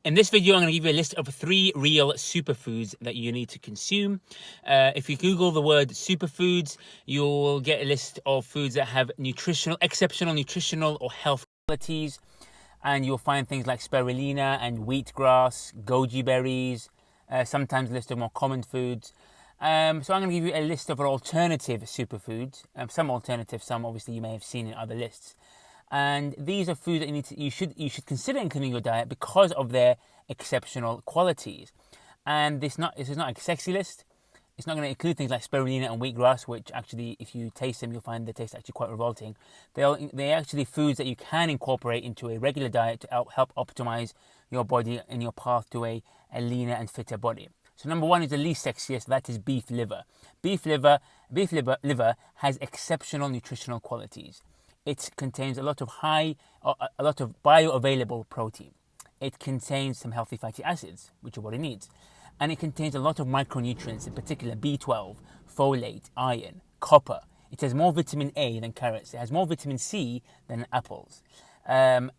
In this video, I'm going to give you a list of 3 real superfoods that you need to consume. If you Google the word superfoods, you'll get a list of foods that have exceptional nutritional or health qualities. And you'll find things like spirulina and wheatgrass, goji berries, sometimes a list of more common foods. So I'm going to give you a list of alternative superfoods. Some alternatives, some obviously you may have seen in other lists. And these are foods that you should consider including in your diet because of their exceptional qualities. And this is not a sexy list. It's not going to include things like spirulina and wheatgrass, which actually, if you taste them, you'll find they taste actually quite revolting. They're actually foods that you can incorporate into a regular diet to help optimize your body and your path to a leaner and fitter body. So number one is the least sexiest, that is beef liver. Beef liver has exceptional nutritional qualities. It contains a lot of bioavailable protein. It contains some healthy fatty acids, which your body needs. And it contains a lot of micronutrients, in particular B12, folate, iron, copper. It has more vitamin A than carrots. It has more vitamin C than apples. And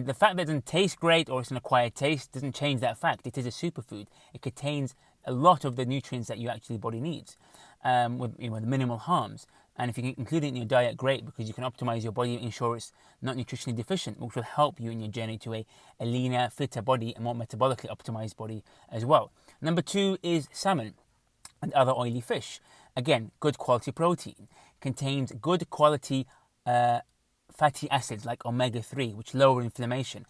the fact that it doesn't taste great or it's an acquired taste doesn't change that fact. It is a superfood. It contains a lot of the nutrients that your body needs with minimal harms. And if you can include it in your diet, great, because you can optimize your body and ensure it's not nutritionally deficient, which will help you in your journey to a leaner, fitter body, and more metabolically optimized body as well. Number 2 is salmon and other oily fish. Again, good quality protein. Contains good quality fatty acids like omega-3, which lower inflammation.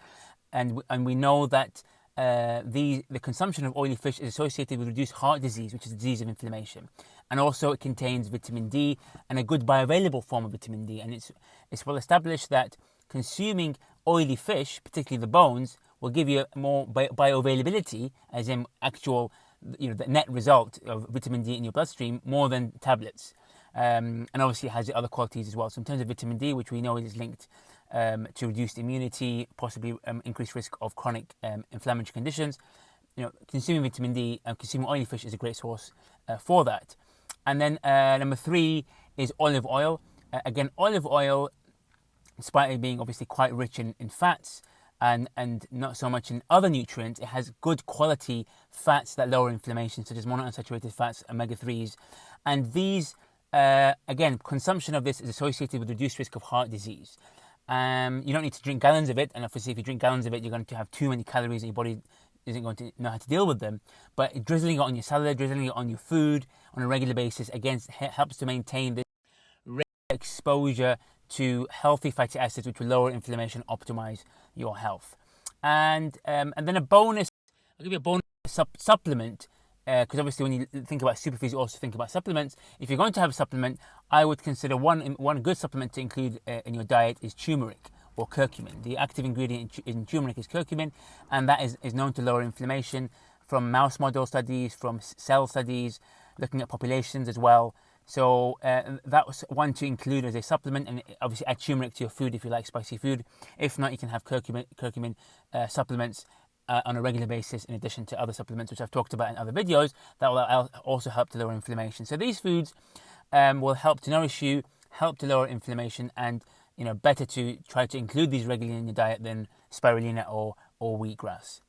And we know that the consumption of oily fish is associated with reduced heart disease, which is a disease of inflammation. And also it contains vitamin D and a good bioavailable form of vitamin D. And it's well established that consuming oily fish, particularly the bones, will give you more bioavailability, as in actual, the net result of vitamin D in your bloodstream, more than tablets. And obviously it has other qualities as well. So in terms of vitamin D, which we know is linked to reduced immunity, possibly increased risk of chronic inflammatory conditions, consuming vitamin D and consuming oily fish is a great source for that. And then number 3 is olive oil. Again, olive oil, despite it being obviously quite rich in fats and not so much in other nutrients, it has good quality fats that lower inflammation, such as monounsaturated fats, omega-3s. And these, again, consumption of this is associated with reduced risk of heart disease. You don't need to drink gallons of it, and obviously if you drink gallons of it, you're going to have too many calories and your body isn't going to know how to deal with them. But drizzling it on your salad, drizzling it on your food on a regular basis, again, helps to maintain this regular exposure to healthy fatty acids, which will lower inflammation, optimize your health. And then I'll give you a bonus supplement, because obviously when you think about superfoods, you also think about supplements. If you're going to have a supplement, I would consider one good supplement to include in your diet is turmeric or curcumin. The active ingredient in turmeric is curcumin, and that is known to lower inflammation from mouse model studies, from cell studies, looking at populations as well. So that was one to include as a supplement, and obviously add turmeric to your food if you like spicy food. If not, you can have curcumin supplements on a regular basis, in addition to other supplements which I've talked about in other videos that will also help to lower inflammation. So these foods will help to nourish you, help to lower inflammation, and better to try to include these regularly in your diet than spirulina or wheatgrass.